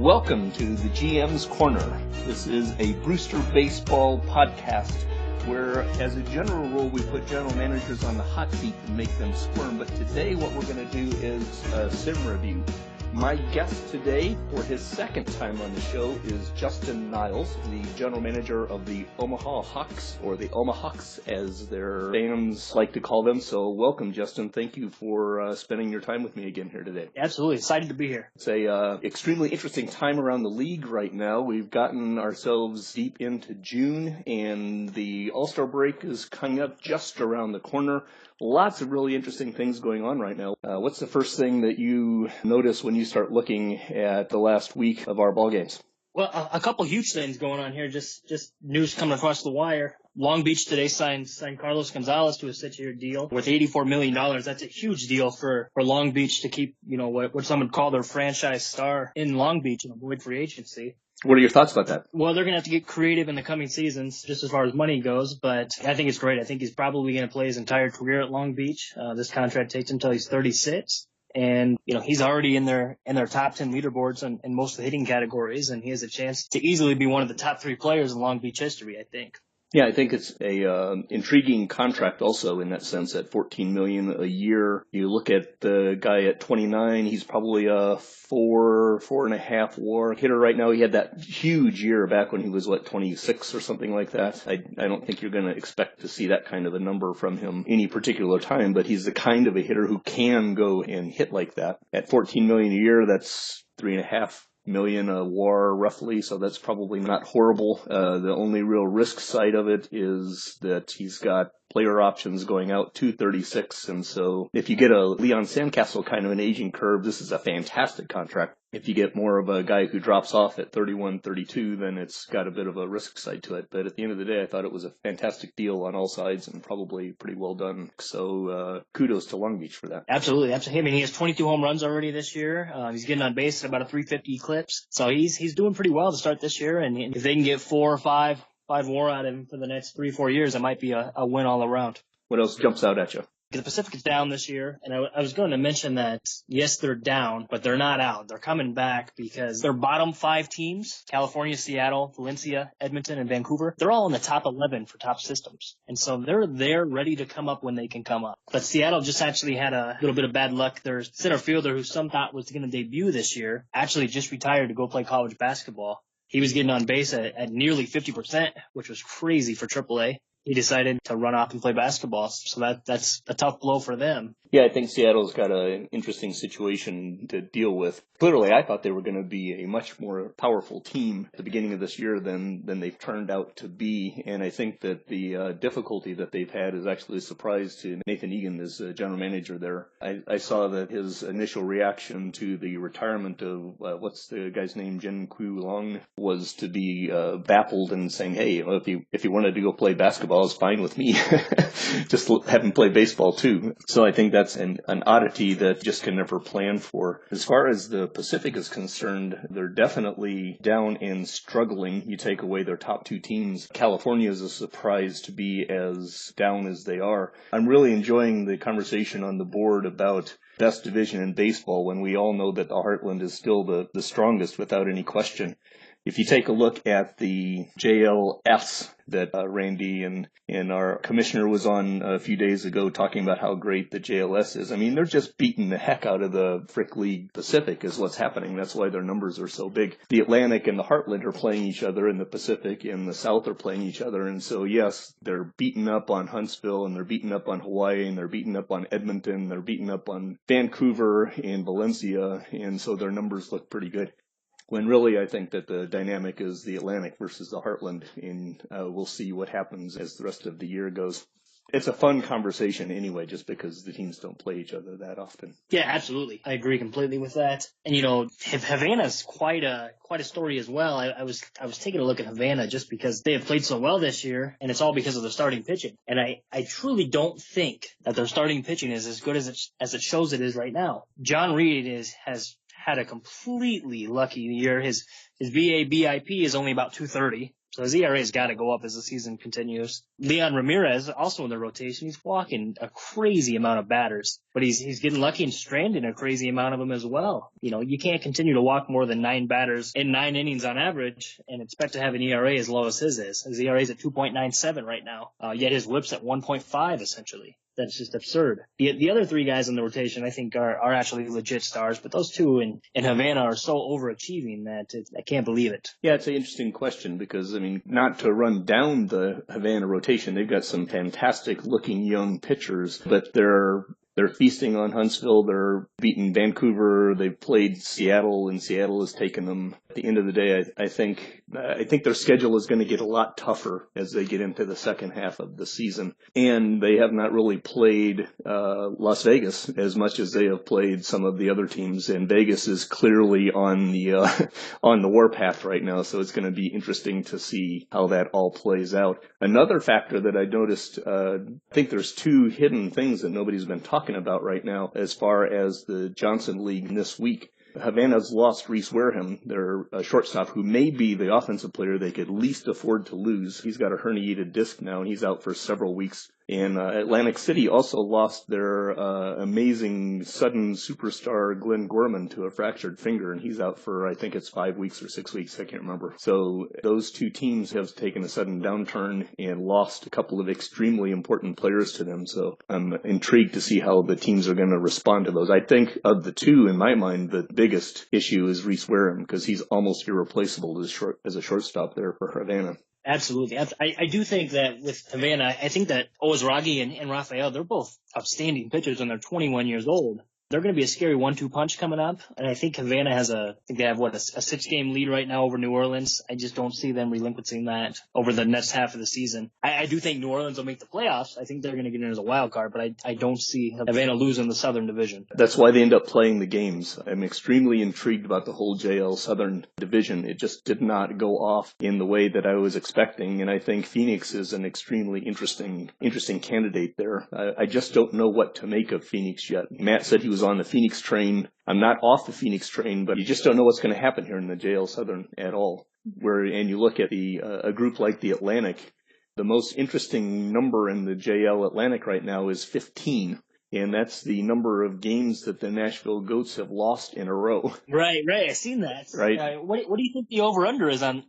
Welcome to the GMs Corner. This is a Brewster baseball podcast where, as a general rule, we put general managers on the hot seat and make them squirm. But today what we're going to do is a sim review. My guest today for his second time on the show is Justin Niles, the general manager of the Omaha Hawks, or the Omahawks as their fans like to call them. So welcome, Justin. Thank you for spending your time with me again here today. Absolutely. Excited to be here. It's a extremely interesting time around the league right now. We've gotten ourselves deep into June, and the All-Star break is coming up just around the corner. Lots of really interesting things going on right now. What's the first thing that you notice when you start looking at the last week of our ball games? Well, a couple huge things going on here. Just news coming across the wire. Long Beach today signed Carlos Gonzalez to a 6-year deal worth $84 million. That's a huge deal for Long Beach to keep, what some would call their franchise star in Long Beach and avoid free agency. What are your thoughts about that? Well, they're going to have to get creative in the coming seasons, just as far as money goes, but I think it's great. I think he's probably going to play his entire career at Long Beach. This contract takes him until he's 36. And, he's already in their top 10 leaderboards in most of the hitting categories, and he has a chance to easily be one of the top 3 players in Long Beach history, I think. Yeah, I think it's a intriguing contract also in that sense at $14 million a year. You look at the guy at 29, he's probably a 4.5 WAR hitter right now. He had that huge year back when he was 26 or something like that. I don't think you're going to expect to see that kind of a number from him any particular time, but he's the kind of a hitter who can go and hit like that. At $14 million a year, that's 3.5 million a WAR roughly, so that's probably not horrible. The only real risk side of it is that he's got player options going out to 36, and so if you get a Leon Sandcastle kind of an aging curve, this is a fantastic contract. If you get more of a guy who drops off at 31, 32, then it's got a bit of a risk side to it. But at the end of the day, I thought it was a fantastic deal on all sides and probably pretty well done. So kudos to Long Beach for that. Absolutely. I mean, he has 22 home runs already this year. He's getting on base at about a 350 eclipse. So he's doing pretty well to start this year. And if they can get 4 or 5 WAR out of him for the next 3-4 years, it might be a win all around. What else jumps out at you? The Pacific is down this year, and I was going to mention that, yes, they're down, but they're not out. They're coming back because their bottom 5 teams, California, Seattle, Valencia, Edmonton, and Vancouver, they're all in the top 11 for top systems. And so they're ready to come up when they can come up. But Seattle just actually had a little bit of bad luck. Their center fielder, who some thought was going to debut this year, actually just retired to go play college basketball. He was getting on base at nearly 50%, which was crazy for AAA. He decided to run off and play basketball, so that's a tough blow for them. Yeah, I think Seattle's got an interesting situation to deal with. Clearly, I thought they were going to be a much more powerful team at the beginning of this year than they've turned out to be, and I think that the difficulty that they've had is actually a surprise to Nathan Egan as general manager there. I saw that his initial reaction to the retirement of, what's the guy's name, Jen Ku Long, was to be baffled and saying, hey, well, if he wanted to go play basketball, it's fine with me. Just have him play baseball too. So I think that's an oddity that just can never plan for. As far as the Pacific is concerned, they're definitely down and struggling. You take away their top 2 teams. California is a surprise to be as down as they are. I'm really enjoying the conversation on the board about best division in baseball when we all know that the Heartland is still the strongest without any question. If you take a look at the JLFs that Randy and our commissioner was on a few days ago talking about how great the JLS is, I mean, they're just beating the heck out of the Frick League Pacific is what's happening. That's why their numbers are so big. The Atlantic and the Heartland are playing each other, and the Pacific and the South are playing each other. And so, yes, they're beating up on Huntsville, and they're beating up on Hawaii, and they're beating up on Edmonton, they're beating up on Vancouver and Valencia, and so their numbers look pretty good. When really I think that the dynamic is the Atlantic versus the Heartland, and we'll see what happens as the rest of the year goes. It's a fun conversation anyway, just because the teams don't play each other that often. Yeah, absolutely. I agree completely with that. And, Havana's quite a story as well. I was taking a look at Havana just because they have played so well this year, and it's all because of their starting pitching. And I truly don't think that their starting pitching is as good as it shows it is right now. John Reed has had a completely lucky year. His VA BIP is only about 230. So his ERA has got to go up as the season continues. Leon Ramirez, also in the rotation, he's walking a crazy amount of batters, but he's getting lucky and stranding a crazy amount of them as well. You can't continue to walk more than 9 batters in 9 innings on average and expect to have an ERA as low as his is. His ERA is at 2.97 right now, yet his whip's at 1.5 essentially. That's just absurd. The other 3 guys in the rotation, I think, are actually legit stars, but those 2 in Havana are so overachieving that I can't believe it. Yeah, it's an interesting question because, not to run down the Havana rotation, they've got some fantastic looking young pitchers, but they're feasting on Huntsville. They're beating Vancouver. They've played Seattle, and Seattle has taken them. At the end of the day, I think their schedule is going to get a lot tougher as they get into the second half of the season. And they have not really played Las Vegas as much as they have played some of the other teams. And Vegas is clearly on the warpath right now, so it's going to be interesting to see how that all plays out. Another factor that I noticed, I think there's 2 hidden things that nobody's been talking about right now as far as the Johnson League this week. Havana's lost Reese Wareham, their shortstop, who may be the offensive player they could least afford to lose. He's got a herniated disc now, and he's out for several weeks. And Atlantic City also lost their amazing sudden superstar Glenn Gorman to a fractured finger, and he's out for, I think it's 5 weeks or 6 weeks, I can't remember. So those 2 teams have taken a sudden downturn and lost a couple of extremely important players to them. So I'm intrigued to see how the teams are going to respond to those. I think of the 2, in my mind, the biggest issue is Reese Wareham because he's almost irreplaceable as a shortstop there for Havana. Absolutely. I do think that with Havana, I think that Ozragi and Rafael, they're both outstanding pitchers and they're 21 years old. They're going to be a scary 1-2 punch coming up. And I think Havana has a 6-game lead right now over New Orleans. I just don't see them relinquishing that over the next half of the season. I do think New Orleans will make the playoffs. I think they're going to get in as a wild card, but I don't see Havana losing the Southern Division. That's why they end up playing the games. I'm extremely intrigued about the whole JL Southern Division. It just did not go off in the way that I was expecting, and I think Phoenix is an extremely interesting candidate there. I just don't know what to make of Phoenix yet. Matt said he was on the Phoenix train. I'm not off the Phoenix train, but you just don't know what's going to happen here in the JL Southern at all. And you look at a group like the Atlantic, the most interesting number in the JL Atlantic right now is 15. And that's the number of games that the Nashville Goats have lost in a row. Right. I've seen that. Right. What do you think the over-under is on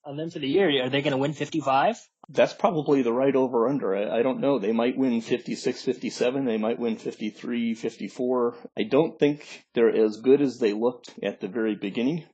them for the year? Are they going to win 55? That's probably the right over-under. I don't know. They might win 56, 57. They might win 53, 54. I don't think they're as good as they looked at the very beginning.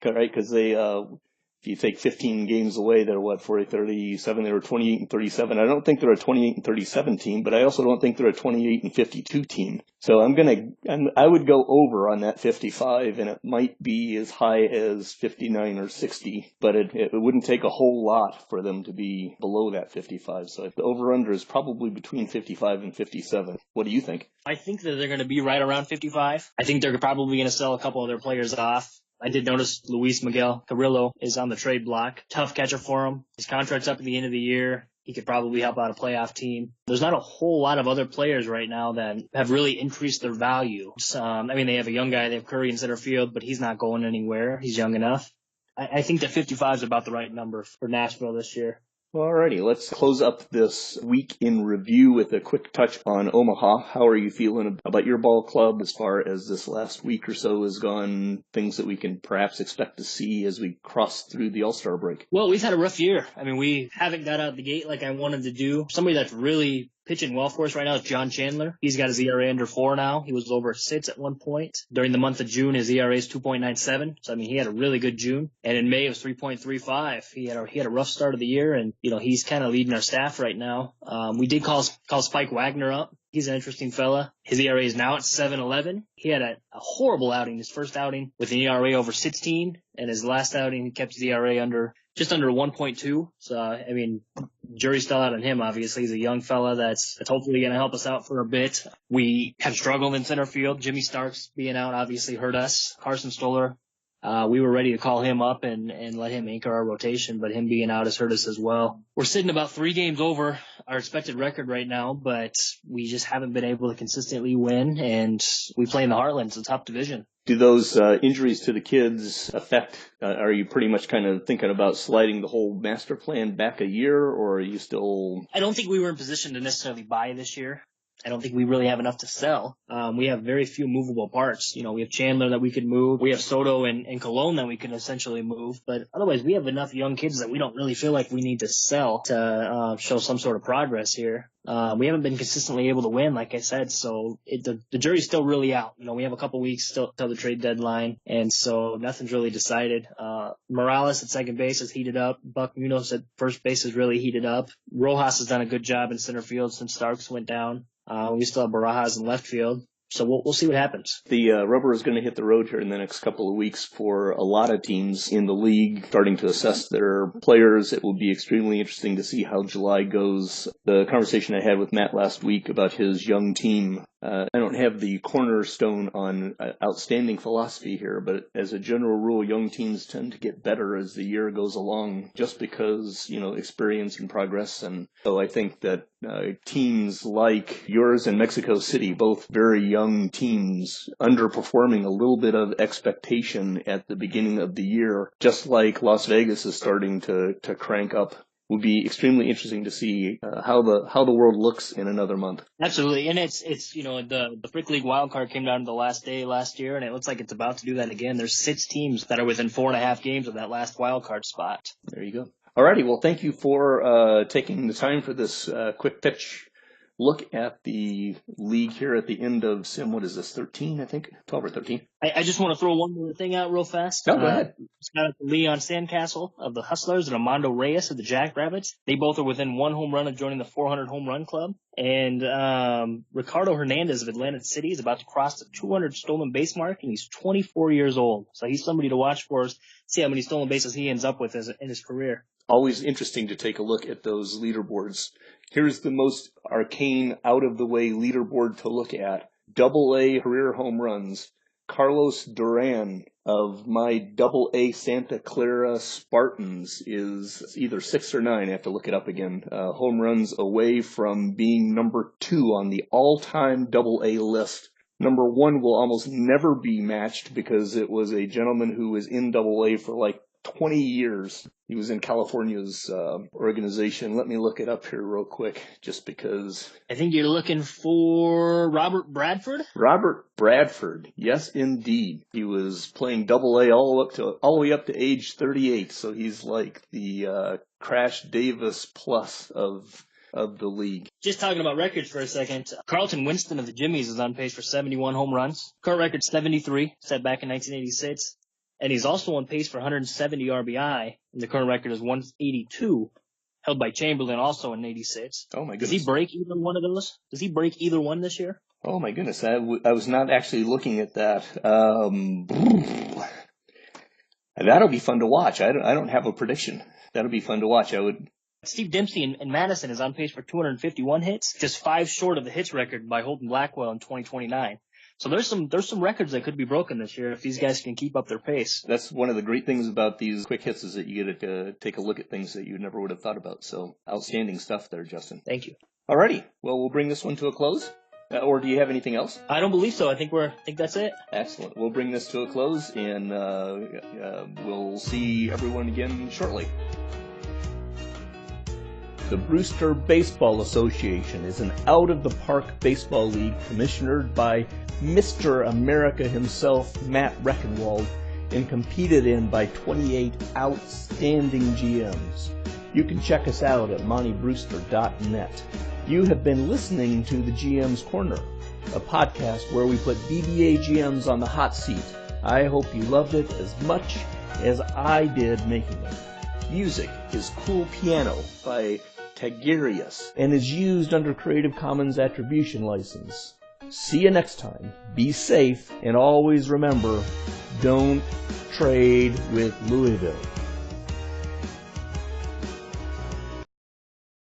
Right? Because they... if you take 15 games away, they're 40-37. They were 28-37. I don't think they're a 28-37 team, but I also don't think they're a 28-52 team. So I would go over on that 55, and it might be as high as 59 or 60, but it wouldn't take a whole lot for them to be below that 55. So the over-under is probably between 55 and 57. What do you think? I think that they're going to be right around 55. I think they're probably going to sell a couple of their players off. I did notice Luis Miguel Carrillo is on the trade block. Tough catcher for him. His contract's up at the end of the year. He could probably help out a playoff team. There's not a whole lot of other players right now that have really increased their value. They have a young guy. They have Curry in center field, but he's not going anywhere. He's young enough. I think that 55 is about the right number for Nashville this year. Alrighty, let's close up this week in review with a quick touch on Omaha. How are you feeling about your ball club as far as this last week or so has gone? Things that we can perhaps expect to see as we cross through the All-Star break? Well, we've had a rough year. We haven't got out the gate like I wanted to do. Somebody that's really pitching well for us right now is John Chandler. He's got his ERA under 4 now. He was over 6 at one point. During the month of June, his ERA is 2.97. So, he had a really good June. And in May, it was 3.35. He had a rough start of the year, and, he's kind of leading our staff right now. We did call Spike Wagner up. He's an interesting fella. His ERA is now at 7.11. He had a horrible outing, his first outing, with an ERA over 16. And his last outing, he kept his ERA just under 1.2. So, jury's still out on him, obviously. He's a young fella that's hopefully going to help us out for a bit. We have struggled in center field. Jimmy Starks being out obviously hurt us. Carson Stoller, we were ready to call him up and let him anchor our rotation, but him being out has hurt us as well. We're sitting about 3 games over our expected record right now, but we just haven't been able to consistently win, and we play in the Heartland. It's a top division. Do those injuries to the kids affect, are you pretty much kind of thinking about sliding the whole master plan back a year, or are you still... I don't think we were in position to necessarily buy this year. I don't think we really have enough to sell. We have very few movable parts. You know, we have Chandler that we could move. We have Soto and Cologne that we can essentially move. But otherwise, we have enough young kids that we don't really feel like we need to sell to show some sort of progress here. We haven't been consistently able to win, like I said, so the jury's still really out. You know, we have a couple weeks still till the trade deadline, and so nothing's really decided. Morales at second base has heated up. Buck Munoz at first base has really heated up. Rojas has done a good job in center field since Starks went down. We still have Barajas in left field. So we'll see what happens. The rubber is going to hit the road here in the next couple of weeks for a lot of teams in the league starting to assess their players. It will be extremely interesting to see how July goes. The conversation I had with Matt last week about his young team, I don't have the cornerstone on outstanding philosophy here, but as a general rule, young teams tend to get better as the year goes along just because, you know, experience and progress. And so I think that teams like yours and Mexico City, both very young teams, underperforming a little bit of expectation at the beginning of the year, just like Las Vegas is starting to crank up. Would be extremely interesting to see how the world looks in another month. Absolutely, and it's you know, the Frick League wild card came down to the last day last year, and it looks like it's about to do that again. There's 6 teams that are within 4.5 games of that last wild card spot. There you go. Alrighty, well, thank you for taking the time for this quick pitch look at the league here at the end of Sim. What is this, 13, I think? 12 or 13? I just want to throw one more thing out real fast. Oh, go ahead. Shout out to Leon Sandcastle of the Hustlers and Armando Reyes of the Jackrabbits. They both are within 1 home run of joining the 400 home run club. And Ricardo Hernandez of Atlantic City is about to cross the 200 stolen base mark, and he's 24 years old. So he's somebody to watch for us, see how many stolen bases he ends up with in his career. Always interesting to take a look at those leaderboards. Here's the most arcane, out-of-the-way leaderboard to look at. Double-A career home runs. Carlos Duran of my Double-A Santa Clara Spartans is either 6 or 9. I have to look it up again. Home runs away from being number 2 on the all-time Double-A list. Number 1 will almost never be matched because it was a gentleman who was in Double-A for like 20 years. He was in California's organization. Let me look it up here real quick, just because. I think you're looking for Robert Bradford? Robert Bradford, yes, indeed. He was playing Double-A all the way up to age 38, so he's like the Crash Davis plus of the league. Just talking about records for a second, Carlton Winston of the Jimmies is on pace for 71 home runs. Current record 73, set back in 1986. And he's also on pace for 170 RBI, and the current record is 182, held by Chamberlain also in 86. Oh, my goodness. Does he break either one of those? Does he break either one this year? Oh, my goodness. I was not actually looking at that. That'll be fun to watch. I don't have a prediction. That'll be fun to watch. Steve Dempsey in Madison is on pace for 251 hits, just 5 short of the hits record by Holton Blackwell in 2029. So there's some records that could be broken this year if these guys can keep up their pace. That's one of the great things about these quick hits is that you get to take a look at things that you never would have thought about. So outstanding stuff there, Justin. Thank you. Alrighty. Well, we'll bring this one to a close. Or do you have anything else? I don't believe so. I think that's it. Excellent. We'll bring this to a close, and we'll see everyone again shortly. The Brewster Baseball Association is an out-of-the-park baseball league commissioned by Mr. America himself, Matt Reckenwald, and competed in by 28 outstanding GMs. You can check us out at montybrewster.net. You have been listening to the GMs Corner, a podcast where we put BBA GMs on the hot seat. I hope you loved it as much as I did making it. Music is Cool Piano by Tagirius and is used under Creative Commons Attribution License. See you next time. Be safe, and always remember, don't trade with Louisville.